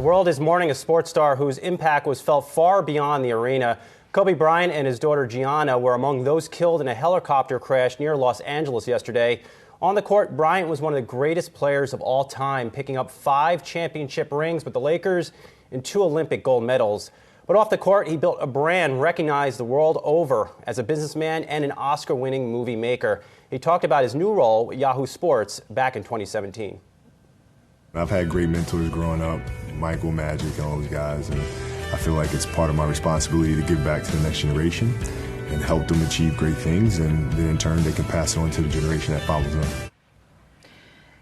world is mourning a sports star whose impact was felt far beyond the arena. Kobe Bryant and his daughter Gianna were among those killed in a helicopter crash near Los Angeles yesterday. On the court, Bryant was one of the greatest players of all time, picking up 5 championship rings with the Lakers and 2 Olympic gold medals. But off the court, he built a brand recognized the world over as a businessman and an Oscar-winning movie maker. He talked about his new role with Yahoo Sports back in 2017. I've had great mentors growing up, Michael, Magic, and all those guys, and I feel like it's part of my responsibility to give back to the next generation and help them achieve great things, and then in turn they can pass it on to the generation that follows them.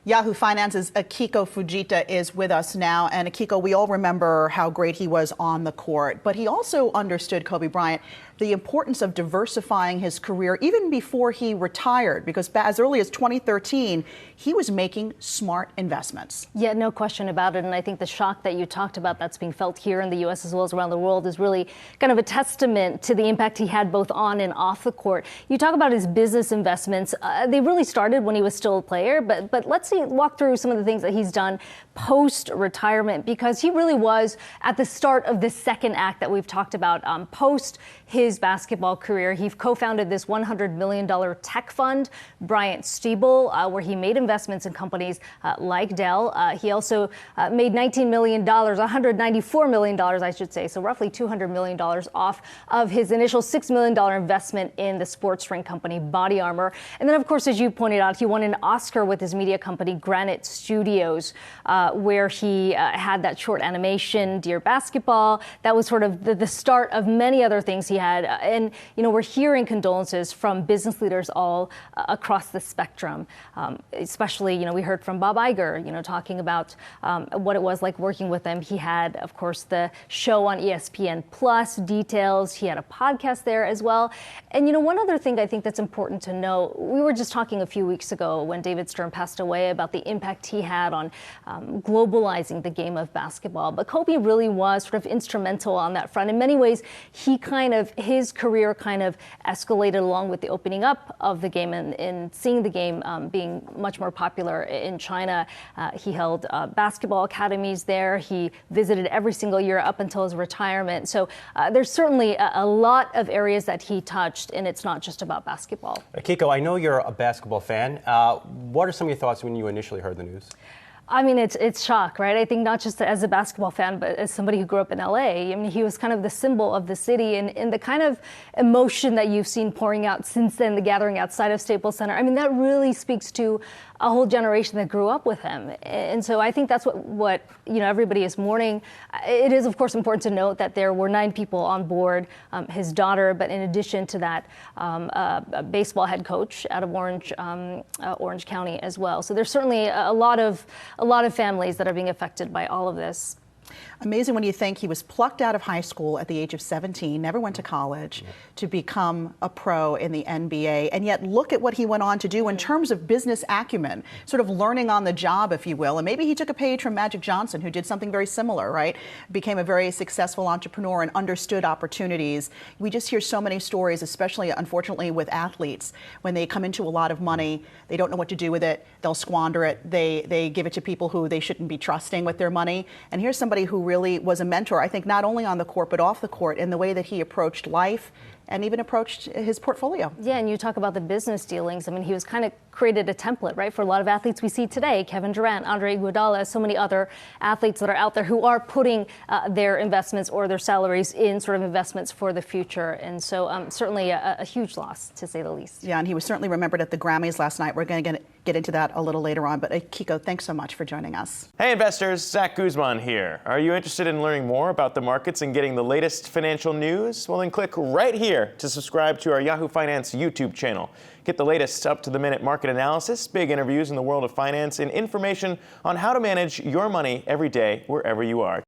Yahoo Finance's Akiko Fujita is with us now. And Akiko, we all remember how great he was on the court, but he also understood, Kobe Bryant, the importance of diversifying his career even before he retired, because as early as 2013, he was making smart investments. Yeah, no question about it. And I think the shock that you talked about that's being felt here in the U.S. as well as around the world is really kind of a testament to the impact he had both on and off the court. You talk about his business investments. They really started when he was still a player, but let's walk through some of the things that he's done post-retirement, because he really was at the start of this second act that we've talked about. Post his basketball career, he co-founded this $100 million tech fund, Bryant Stiebel, where he made investments in companies like Dell. He also made $19 million, $194 million, I should say, so roughly $200 million off of his initial $6 million investment in the sports drink company Body Armor. And then, of course, as you pointed out, he won an Oscar with his media company Granite Studios, where he had that short animation, Dear Basketball. That was sort of the start of many other things he had. And, you know, we're hearing condolences from business leaders all across the spectrum. Especially, you know, we heard from Bob Iger, you know, talking about what it was like working with him. He had, of course, the show on ESPN Plus, Details. He had a podcast there as well. And, you know, one other thing I think that's important to know, we were just talking a few weeks ago when David Stern passed away about the impact he had on globalizing the game of basketball. But Kobe really was sort of instrumental on that front. In many ways, his career kind of escalated along with the opening up of the game and seeing the game being much more popular in China. He held basketball academies there. He visited every single year up until his retirement. So there's certainly a lot of areas that he touched, and it's not just about basketball. Akiko, I know you're a basketball fan. What are some of your thoughts when you initially heard the news? I mean, it's shock, right? I think not just as a basketball fan, but as somebody who grew up in LA. I mean, he was kind of the symbol of the city, and the kind of emotion that you've seen pouring out since then, the gathering outside of Staples Center. I mean, that really speaks to a whole generation that grew up with him. And so I think that's what you know, everybody is mourning. It is, of course, important to note that there were 9 people on board, his daughter, but in addition to that, a baseball head coach out of Orange County as well. So there's certainly a lot of families that are being affected by all of this. Amazing when you think he was plucked out of high school at the age of 17, never went to college, to become a pro in the NBA. And yet look at what he went on to do in terms of business acumen, sort of learning on the job, if you will. And maybe he took a page from Magic Johnson, who did something very similar, right? Became a very successful entrepreneur and understood opportunities. We just hear so many stories, especially, unfortunately, with athletes. When they come into a lot of money, they don't know what to do with it. They'll squander it. They give it to people who they shouldn't be trusting with their money. And here's somebody who really was a mentor, I think, not only on the court, but off the court, in the way that he approached life and even approached his portfolio. Yeah, and you talk about the business dealings. I mean, he was kind of created a template, right, for a lot of athletes we see today, Kevin Durant, Andre Iguodala, so many other athletes that are out there who are putting their investments or their salaries in sort of investments for the future. And so certainly a huge loss, to say the least. Yeah, and he was certainly remembered at the Grammys last night. We're going to get into that a little later on. But Akiko, thanks so much for joining us. Hey investors, Zach Guzman here. Are you interested in learning more about the markets and getting the latest financial news? Well, then click right here to subscribe to our Yahoo Finance YouTube channel. Get the latest up-to-the-minute market analysis, big interviews in the world of finance, and information on how to manage your money every day wherever you are.